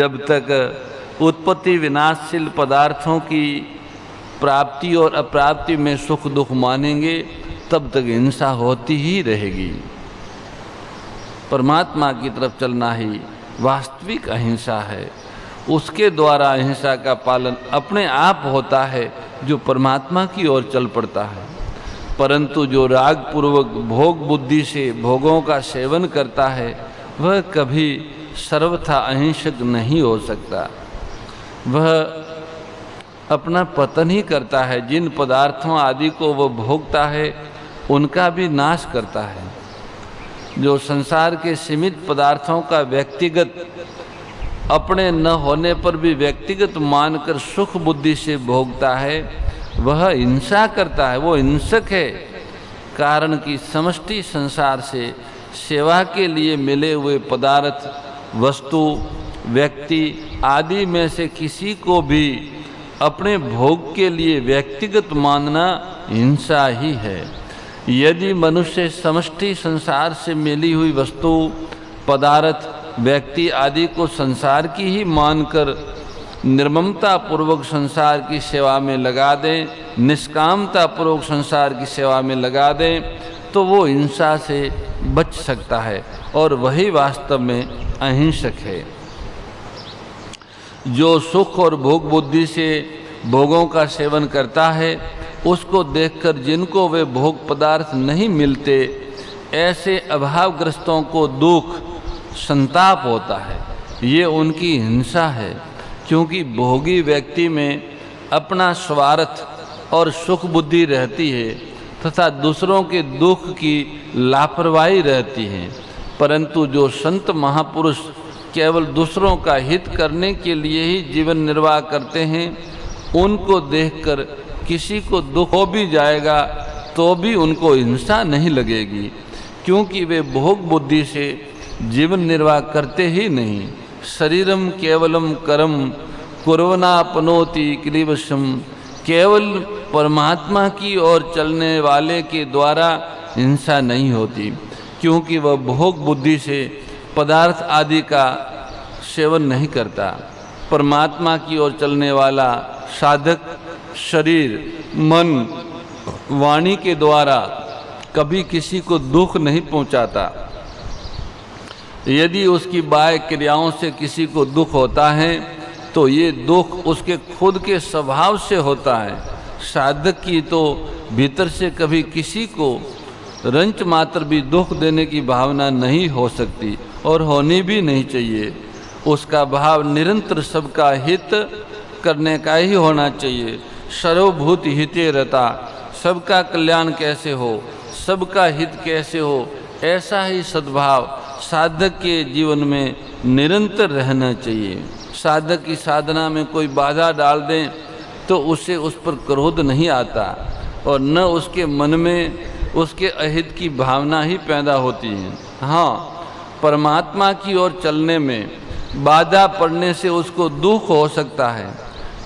जब तक उत्पत्ति विनाशशील पदार्थों की प्राप्ति और अप्राप्ति में सुख दुख मानेंगे तब तक हिंसा होती ही रहेगी। परमात्मा की तरफ चलना ही वास्तविक अहिंसा है। उसके द्वारा अहिंसा का पालन अपने आप होता है जो परमात्मा की ओर चल पड़ता है। परंतु जो राग पूर्वक भोग बुद्धि से भोगों का सेवन करता है वह कभी सर्वथा अहिंसक नहीं हो सकता। वह अपना पतन ही करता है। जिन पदार्थों आदि को वह भोगता है उनका भी नाश करता है। जो संसार के सीमित पदार्थों का व्यक्तिगत अपने न होने पर भी व्यक्तिगत मानकर सुख बुद्धि से भोगता है वह हिंसा करता है, वो हिंसक है। कारण कि समष्टि संसार से सेवा के लिए मिले हुए पदार्थ, वस्तु, व्यक्ति आदि में से किसी को भी अपने भोग के लिए व्यक्तिगत मानना हिंसा ही है। यदि मनुष्य समष्टि संसार से मिली हुई वस्तु, पदार्थ, व्यक्ति आदि को संसार की ही मानकर निर्ममता पूर्वक संसार की सेवा में लगा दें, निष्कामता पूर्वक संसार की सेवा में लगा दें, तो वो हिंसा से बच सकता है और वही वास्तव में अहिंसक है। जो सुख और भोग बुद्धि से भोगों का सेवन करता है उसको देखकर जिनको वे भोग पदार्थ नहीं मिलते ऐसे अभावग्रस्तों को दुख संताप होता है। ये उनकी हिंसा है, क्योंकि भोगी व्यक्ति में अपना स्वार्थ और सुख बुद्धि रहती है तथा दूसरों के दुख की लापरवाही रहती है। परंतु जो संत महापुरुष केवल दूसरों का हित करने के लिए ही जीवन निर्वाह करते हैं उनको देखकर किसी को दुख हो भी जाएगा तो भी उनको हिंसा नहीं लगेगी, क्योंकि वे भोग बुद्धि से जीवन निर्वाह करते ही नहीं। शरीरम केवलम कर्म कुर्वनापनोति क्लीबशम, केवल परमात्मा की ओर चलने वाले के द्वारा हिंसा नहीं होती, क्योंकि वह भोग बुद्धि से पदार्थ आदि का सेवन नहीं करता। परमात्मा की ओर चलने वाला साधक शरीर, मन, वाणी के द्वारा कभी किसी को दुख नहीं पहुंचाता। यदि उसकी बाह्य क्रियाओं से किसी को दुख होता है तो ये दुख उसके खुद के स्वभाव से होता है। साधक की तो भीतर से कभी किसी को रंच मात्र भी दुख देने की भावना नहीं हो सकती और होनी भी नहीं चाहिए। उसका भाव निरंतर सबका हित करने का ही होना चाहिए। सर्वभूत हिते रता, सबका कल्याण कैसे हो, सबका हित कैसे हो, ऐसा ही सद्भाव साधक के जीवन में निरंतर रहना चाहिए। साधक की साधना में कोई बाधा डाल दें तो उसे उस पर क्रोध नहीं आता और न उसके मन में उसके अहित की भावना ही पैदा होती है। हाँ, परमात्मा की ओर चलने में बाधा पड़ने से उसको दुख हो सकता है,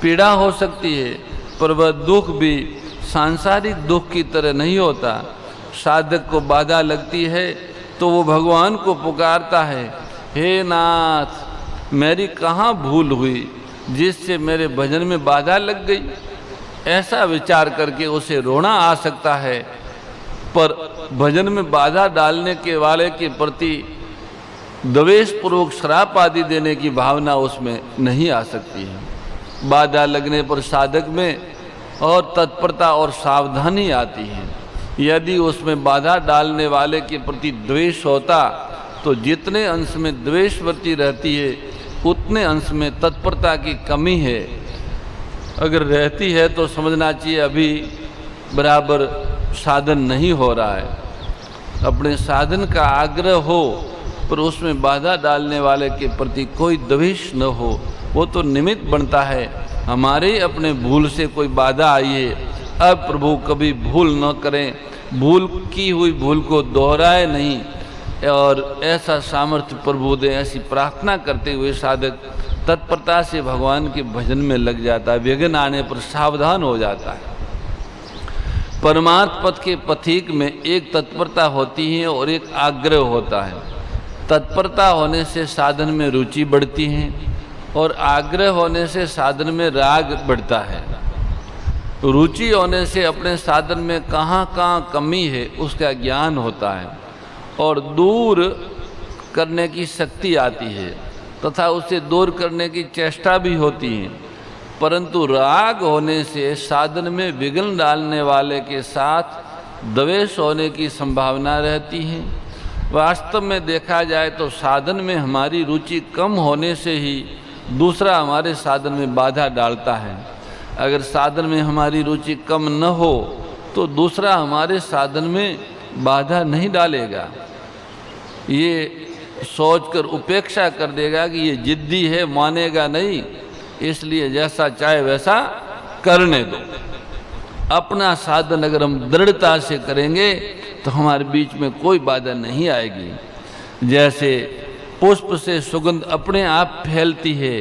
पीड़ा हो सकती है, पर वह दुख भी सांसारिक दुख की तरह नहीं होता। साधक को बाधा लगती है तो वो भगवान को पुकारता है, हे नाथ मेरी कहाँ भूल हुई जिससे मेरे भजन में बाधा लग गई। ऐसा विचार करके उसे रोना आ सकता है, पर भजन में बाधा डालने के वाले के प्रति द्वेष पूर्वक श्राप आदि देने की भावना उसमें नहीं आ सकती है। बाधा लगने पर साधक में और तत्परता और सावधानी आती है। यदि उसमें बाधा डालने वाले के प्रति द्वेष होता तो जितने अंश में द्वेषवृत्ति रहती है उतने अंश में तत्परता की कमी है। अगर रहती है तो समझना चाहिए अभी बराबर साधन नहीं हो रहा है। अपने साधन का आग्रह हो पर उसमें बाधा डालने वाले के प्रति कोई द्वेष न हो, वो तो निमित्त बनता है। हमारे अपने भूल से कोई बाधा आई है, अब प्रभु कभी भूल न करें, भूल की हुई भूल को दोहराए नहीं, और ऐसा सामर्थ्य प्रभु दे, ऐसी प्रार्थना करते हुए साधक तत्परता से भगवान के भजन में लग जाता है। विघ्न आने पर सावधान हो जाता है। परमार्थ पथ के पथिक में एक तत्परता होती है और एक आग्रह होता है। तत्परता होने से साधन में रुचि बढ़ती है और आग्रह होने से साधन में राग बढ़ता है। रुचि होने से अपने साधन में कहाँ कहाँ कमी है उसका ज्ञान होता है और दूर करने की शक्ति आती है तथा उसे दूर करने की चेष्टा भी होती है। परंतु राग होने से साधन में विघ्न डालने वाले के साथ द्वेष होने की संभावना रहती है। वास्तव में देखा जाए तो साधन में हमारी रुचि कम होने से ही दूसरा हमारे साधन में बाधा डालता है। अगर साधन में हमारी रुचि कम न हो तो दूसरा हमारे साधन में बाधा नहीं डालेगा। ये सोचकर उपेक्षा कर देगा कि ये जिद्दी है, मानेगा नहीं, इसलिए जैसा चाहे वैसा करने दो। अपना साधन अगर हम दृढ़ता से करेंगे तो हमारे बीच में कोई बाधा नहीं आएगी। जैसे पुष्प से सुगंध अपने आप फैलती है,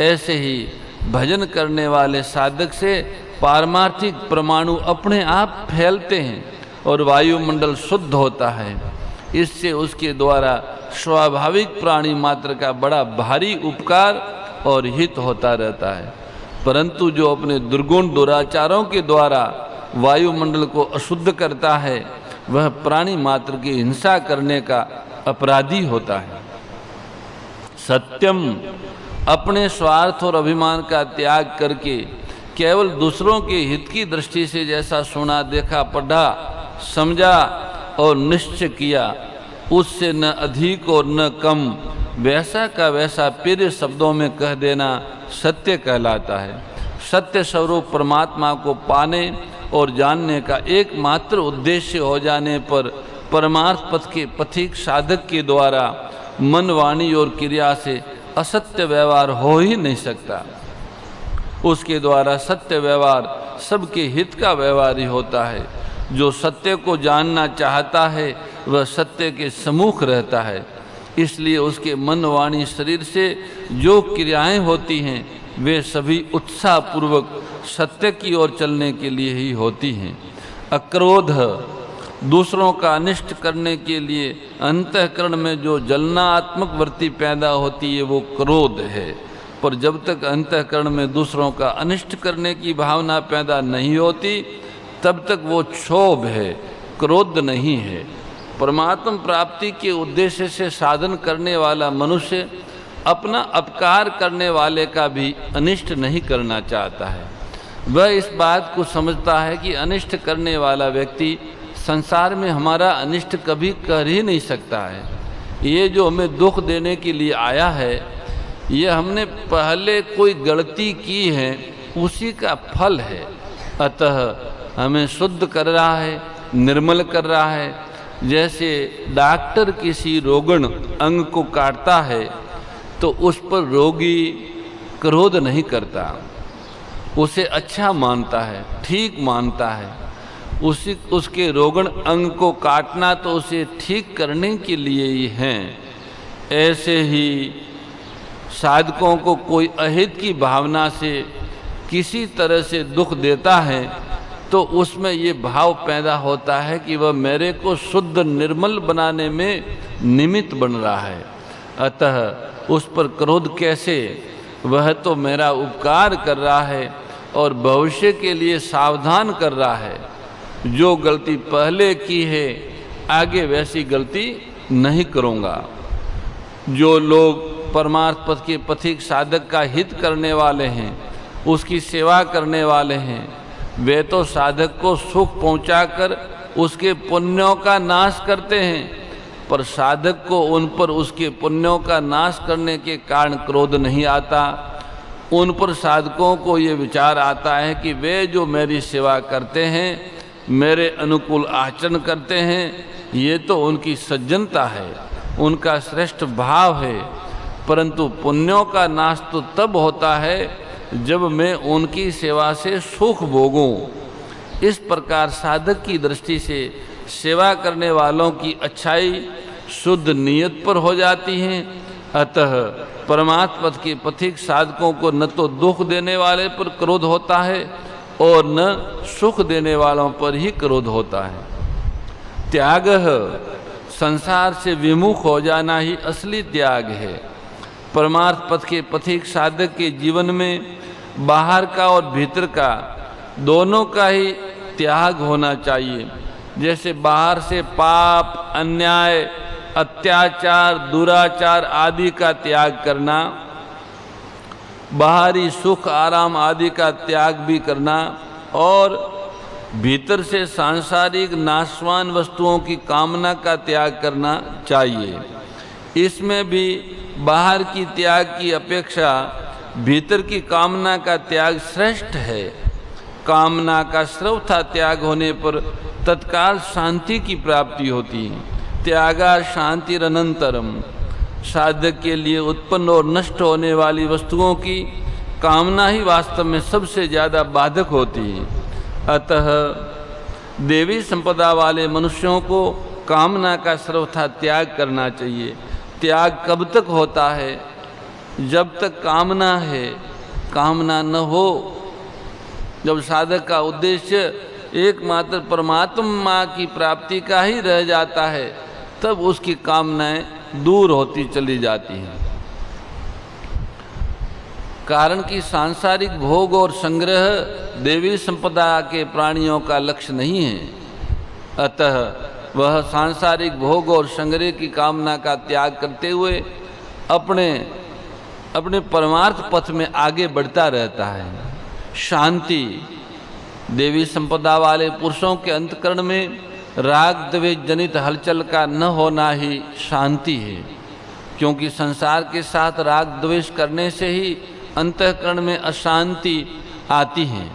ऐसे ही भजन करने वाले साधक से पारमार्थिक परमाणु अपने आप फैलते हैं और वायुमंडल शुद्ध होता है। इससे उसके द्वारा स्वाभाविक प्राणी मात्र का बड़ा भारी उपकार और हित होता रहता है। परंतु जो अपने दुर्गुण दुराचारों के द्वारा वायुमंडल को अशुद्ध करता है वह प्राणी मात्र की हिंसा करने का अपराधी होता है। सत्यम, अपने स्वार्थ और अभिमान का त्याग करके केवल दूसरों के हित की दृष्टि से जैसा सुना, देखा, पढ़ा, समझा और निश्चय किया, उससे न अधिक और न कम वैसा का वैसा प्रिय शब्दों में कह देना सत्य कहलाता है। सत्य स्वरूप परमात्मा को पाने और जानने का एकमात्र उद्देश्य हो जाने पर परमार्थ पथ के पथिक साधक के द्वारा मन, वाणी और क्रिया से असत्य व्यवहार हो ही नहीं सकता। उसके द्वारा सत्य व्यवहार सबके हित का व्यवहार ही होता है। जो सत्य को जानना चाहता है वह सत्य के सम्मुख रहता है। इसलिए उसके मन, वाणी, शरीर से जो क्रियाएं होती हैं वे सभी उत्साहपूर्वक सत्य की ओर चलने के लिए ही होती हैं। अक्रोध, दूसरों का अनिष्ट करने के लिए अंतःकरण में जो जलनात्मक वृत्ति पैदा होती है वो क्रोध है। पर जब तक अंतःकरण में दूसरों का अनिष्ट करने की भावना पैदा नहीं होती तब तक वो क्षोभ है, क्रोध नहीं है। परमात्म प्राप्ति के उद्देश्य से साधन करने वाला मनुष्य अपना अपकार करने वाले का भी अनिष्ट नहीं करना चाहता है। वह इस बात को समझता है कि अनिष्ट करने वाला व्यक्ति संसार में हमारा अनिष्ट कभी कर ही नहीं सकता है। ये जो हमें दुख देने के लिए आया है, ये हमने पहले कोई गलती की है उसी का फल है। अतः हमें शुद्ध कर रहा है, निर्मल कर रहा है। जैसे डॉक्टर किसी रोगण अंग को काटता है तो उस पर रोगी क्रोध नहीं करता, उसे अच्छा मानता है, ठीक मानता है। उसके रोगण अंग को काटना तो उसे ठीक करने के लिए ही है। ऐसे ही साधकों को कोई अहित की भावना से किसी तरह से दुख देता है तो उसमें ये भाव पैदा होता है कि वह मेरे को शुद्ध निर्मल बनाने में निमित्त बन रहा है। अतः उस पर क्रोध कैसे, वह तो मेरा उपकार कर रहा है और भविष्य के लिए सावधान कर रहा है। जो गलती पहले की है आगे वैसी गलती नहीं करूँगा। जो लोग परमार्थ पथ के पथिक साधक का हित करने वाले हैं, उसकी सेवा करने वाले हैं, वे तो साधक को सुख पहुंचाकर उसके पुण्यों का नाश करते हैं, पर साधक को उन पर उसके पुण्यों का नाश करने के कारण क्रोध नहीं आता। उन पर साधकों को ये विचार आता है कि वे जो मेरी सेवा करते हैं, मेरे अनुकूल आचरण करते हैं, ये तो उनकी सज्जनता है, उनका श्रेष्ठ भाव है। परंतु पुण्यों का नाश तो तब होता है जब मैं उनकी सेवा से सुख भोगूं। इस प्रकार साधक की दृष्टि से सेवा करने वालों की अच्छाई शुद्ध नियत पर हो जाती है। अतः परमात्मा पथ के पथिक साधकों को न तो दुख देने वाले पर क्रोध होता है और न सुख देने वालों पर ही क्रोध होता है। त्याग, संसार से विमुख हो जाना ही असली त्याग है। परमार्थ पथ के पथिक साधक के जीवन में बाहर का और भीतर का दोनों का ही त्याग होना चाहिए। जैसे बाहर से पाप, अन्याय, अत्याचार, दुराचार आदि का त्याग करना, बाहरी सुख आराम आदि का त्याग भी करना, और भीतर से सांसारिक नाशवान वस्तुओं की कामना का त्याग करना चाहिए। इसमें भी बाहर की त्याग की अपेक्षा भीतर की कामना का त्याग श्रेष्ठ है। कामना का सर्वथा त्याग होने पर तत्काल शांति की प्राप्ति होती है। त्यागा शांतिरनंतरम। साधक के लिए उत्पन्न और नष्ट होने वाली वस्तुओं की कामना ही वास्तव में सबसे ज़्यादा बाधक होती है। अतः देवी संपदा वाले मनुष्यों को कामना का सर्वथा त्याग करना चाहिए। त्याग कब तक होता है? जब तक कामना है। कामना न हो, जब साधक का उद्देश्य एकमात्र परमात्मा की प्राप्ति का ही रह जाता है, तब उसकी कामनाएं दूर होती चली जाती हैं। कारण कि सांसारिक भोग और संग्रह देवी संपदा के प्राणियों का लक्ष्य नहीं है। अतः वह सांसारिक भोग और संग्रह की कामना का त्याग करते हुए अपने परमार्थ पथ में आगे बढ़ता रहता है। शांति। देवी संपदा वाले पुरुषों के अंतकरण में राग द्वेष जनित हलचल का न होना ही शांति है। क्योंकि संसार के साथ राग द्वेष करने से ही अंतःकरण में अशांति आती है,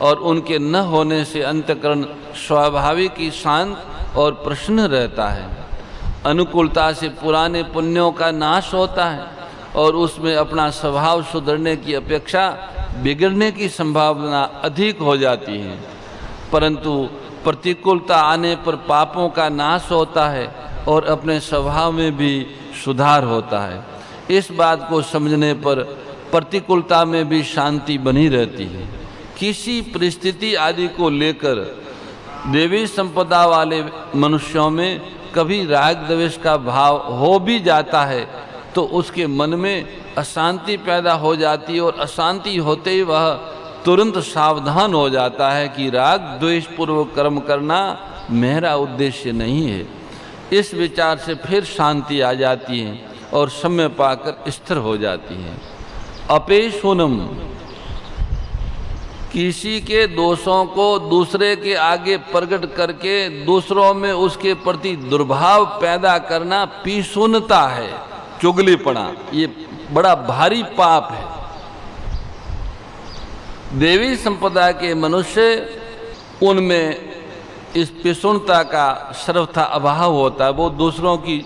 और उनके न होने से अंतःकरण स्वाभाविक ही शांत और प्रसन्न रहता है। अनुकूलता से पुराने पुण्यों का नाश होता है और उसमें अपना स्वभाव सुधरने की अपेक्षा बिगड़ने की संभावना अधिक हो जाती है। परंतु प्रतिकूलता आने पर पापों का नाश होता है और अपने स्वभाव में भी सुधार होता है। इस बात को समझने पर प्रतिकूलता में भी शांति बनी रहती है। किसी परिस्थिति आदि को लेकर देवी संपदा वाले मनुष्यों में कभी राग द्वेष का भाव हो भी जाता है तो उसके मन में अशांति पैदा हो जाती है, और अशांति होते ही वह तुरंत सावधान हो जाता है कि राग द्वेष पूर्वक कर्म करना मेरा उद्देश्य नहीं है। इस विचार से फिर शांति आ जाती है और समय पाकर स्थिर हो जाती है। अपेशुनम। किसी के दोषों को दूसरे के आगे प्रकट करके दूसरों में उसके प्रति दुर्भाव पैदा करना पीशुनता है, चुगलीपना। ये बड़ा भारी पाप है। देवी संपदा के मनुष्य, उनमें इस पिशुनता का सर्वथा अभाव होता है। वो दूसरों की,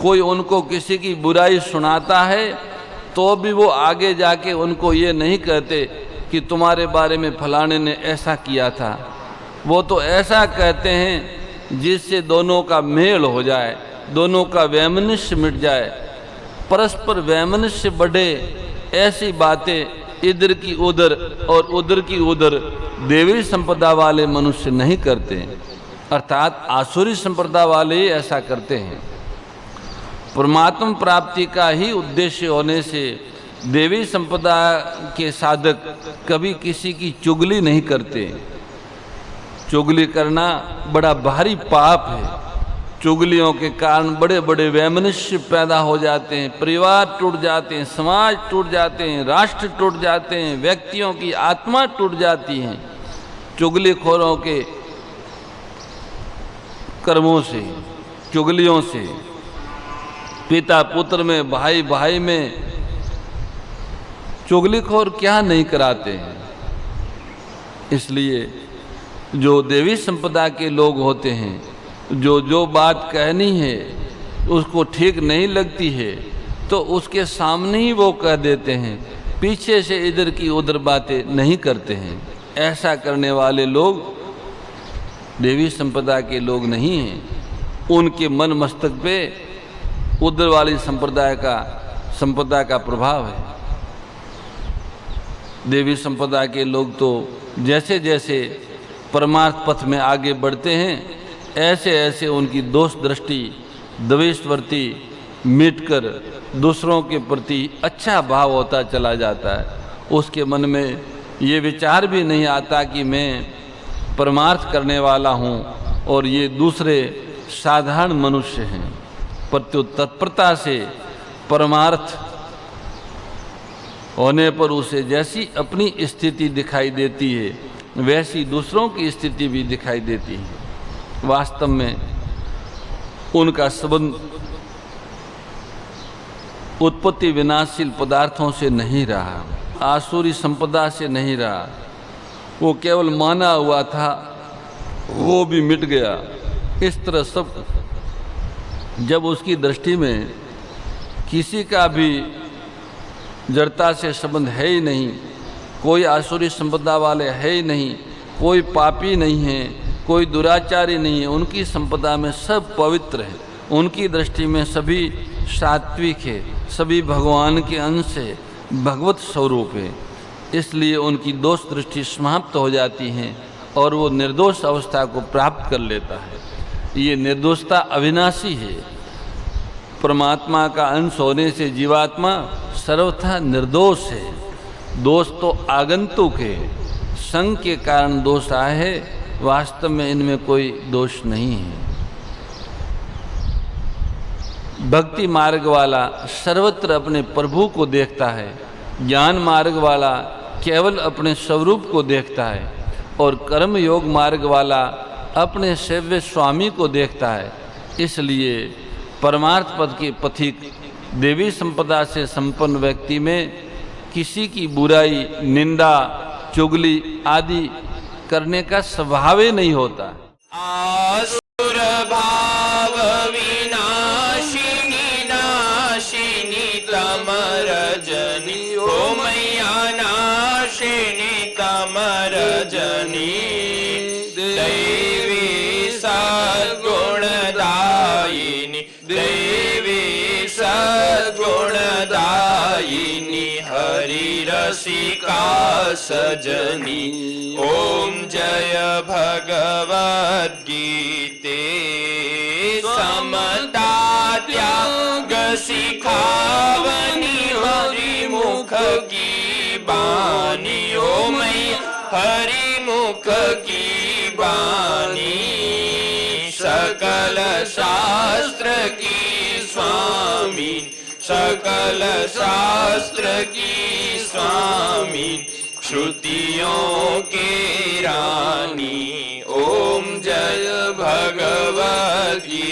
कोई उनको किसी की बुराई सुनाता है तो भी वो आगे जाके उनको ये नहीं कहते कि तुम्हारे बारे में फलाने ने ऐसा किया था। वो तो ऐसा कहते हैं जिससे दोनों का मेल हो जाए, दोनों का वैमनस्य मिट जाए, परस्पर वैमनस्य बढ़े। ऐसी बातें इधर की उधर और उधर की उधर देवी संपदा वाले मनुष्य नहीं करते, अर्थात आसुरी संप्रदाय वाले ही ऐसा करते हैं। परमात्मा प्राप्ति का ही उद्देश्य होने से देवी संपदा के साधक कभी किसी की चुगली नहीं करते। चुगली करना बड़ा भारी पाप है। चुगलियों के कारण बड़े बड़े वैमनस्य पैदा हो जाते हैं, परिवार टूट जाते हैं, समाज टूट जाते हैं, राष्ट्र टूट जाते हैं, व्यक्तियों की आत्मा टूट जाती है चुगलीखोरों के कर्मों से, चुगलियों से। पिता पुत्र में, भाई भाई में चुगलीखोर क्या नहीं कराते हैं। इसलिए जो देवी संपदा के लोग होते हैं, जो बात कहनी है उसको ठीक नहीं लगती है तो उसके सामने ही वो कह देते हैं, पीछे से इधर की उधर बातें नहीं करते हैं। ऐसा करने वाले लोग देवी संपदा के लोग नहीं हैं। उनके मन मस्तक पे उधर वाली संपदा का प्रभाव है। देवी संपदा के लोग तो जैसे जैसे परमार्थ पथ में आगे बढ़ते हैं ऐसे ऐसे उनकी दोष दृष्टि, द्वेषवर्ती मिटकर दूसरों के प्रति अच्छा भाव होता चला जाता है। उसके मन में ये विचार भी नहीं आता कि मैं परमार्थ करने वाला हूँ और ये दूसरे साधारण मनुष्य हैं। प्रत्युत तत्परता से परमार्थ होने पर उसे जैसी अपनी स्थिति दिखाई देती है वैसी दूसरों की स्थिति भी दिखाई देती है। वास्तव में उनका संबंध उत्पत्ति विनाशशील पदार्थों से नहीं रहा, आसुरी संपदा से नहीं रहा। वो केवल माना हुआ था, वो भी मिट गया। इस तरह सब जब उसकी दृष्टि में किसी का भी जड़ता से संबंध है ही नहीं, कोई आसुरी संपदा वाले है ही नहीं, कोई पापी नहीं है, कोई दुराचारी नहीं है, उनकी संपदा में सब पवित्र है। उनकी दृष्टि में सभी सात्विक है, सभी भगवान के अंश है, भगवत स्वरूप है। इसलिए उनकी दोष दृष्टि समाप्त हो जाती है और वो निर्दोष अवस्था को प्राप्त कर लेता है। ये निर्दोषता अविनाशी है। परमात्मा का अंश होने से जीवात्मा सर्वथा निर्दोष है। दोष तो आगंतुक है, संग के कारण दोष आए है, वास्तव में इनमें कोई दोष नहीं है। भक्ति मार्ग वाला सर्वत्र अपने प्रभु को देखता है, ज्ञान मार्ग वाला केवल अपने स्वरूप को देखता है और कर्म योग मार्ग वाला अपने सेव्य स्वामी को देखता है। इसलिए परमार्थ पद के पथिक देवी संपदा से संपन्न व्यक्ति में किसी की बुराई, निंदा, चुगली आदि करने का स्वभाव ही नहीं होता। आसुर भाव विनाशिनी नाशिनी तमरजनी, ओ मैया नाशिनी तमरजनी, दैवी सद्गुणदायिनी, दैवी सद्गुणदायिनी, हरि रसिका सजनी। ओम जय भगवद्गीते समता त्याग सिखावनी, हरि मुख की बानी, ओ मैया हरि मुख की बानी, सकल शास्त्र की स्वामी, सकल शास्त्र की स्वामी, श्रुतियों के रानी। ओम जय भगवद्गीते।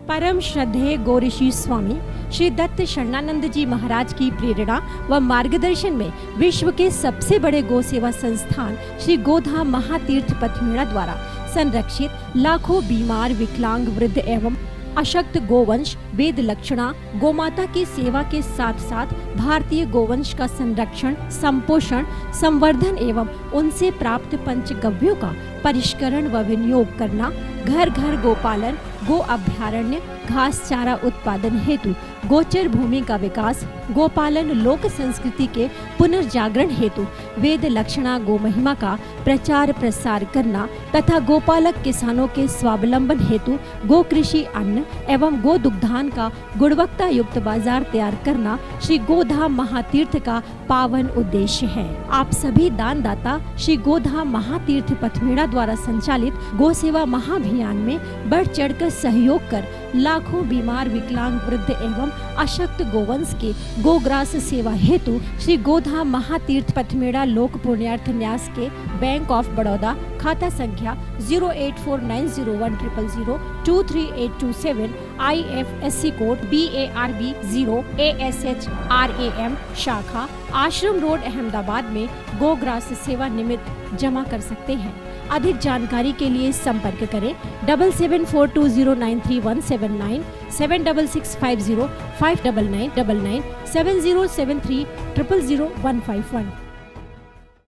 परम श्रद्धेय गौरीशी स्वामी श्री दत्त शरणानंद जी महाराज की प्रेरणा व मार्गदर्शन में विश्व के सबसे बड़े गौ सेवा संस्थान श्री गोधाम महातीर्थ पथमेड़ा द्वारा संरक्षित लाखों बीमार, विकलांग, वृद्ध एवं अशक्त गोवंश वेद लक्षणा गोमाता की सेवा के साथ साथ भारतीय गोवंश का संरक्षण, संपोषण, संवर्धन एवं उनसे प्राप्त पंचगव्यों का परिष्करण व विनियोग करना, घर घर गोपालन, गो अभ्यारण्य, घास चारा उत्पादन हेतु गोचर भूमि का विकास, गोपालन लोक संस्कृति के पुनर्जागरण हेतु वेद लक्षणा गो महिमा का प्रचार प्रसार करना तथा गोपालक किसानों के स्वावलंबन हेतु गो कृषि अन्न एवं गो दुग्धान का गुणवत्ता युक्त बाजार तैयार करना श्री गोधाम महातीर्थ का पावन उद्देश्य है। आप सभी दानदाता श्री गोधाम महातीर्थ पथमेड़ा द्वारा संचालित गो सेवा महाअभियान में बढ़ चढ़कर सहयोग कर लाखों बीमार, विकलांग, वृद्ध एवं अशक्त गोवंश के गोग्रास सेवा हेतु श्री गोधाम महातीर्थ पथमेड़ा लोक पुण्यार्थ न्यास के बैंक ऑफ बड़ौदा खाता संख्या 084901000232827 IFSC कोड BARB 0 ASHRAM शाखा आश्रम रोड अहमदाबाद में गोग्रास सेवा निमित्त जमा कर सकते हैं। अधिक जानकारी के लिए संपर्क करें 7742093179 7665059999 7073000151।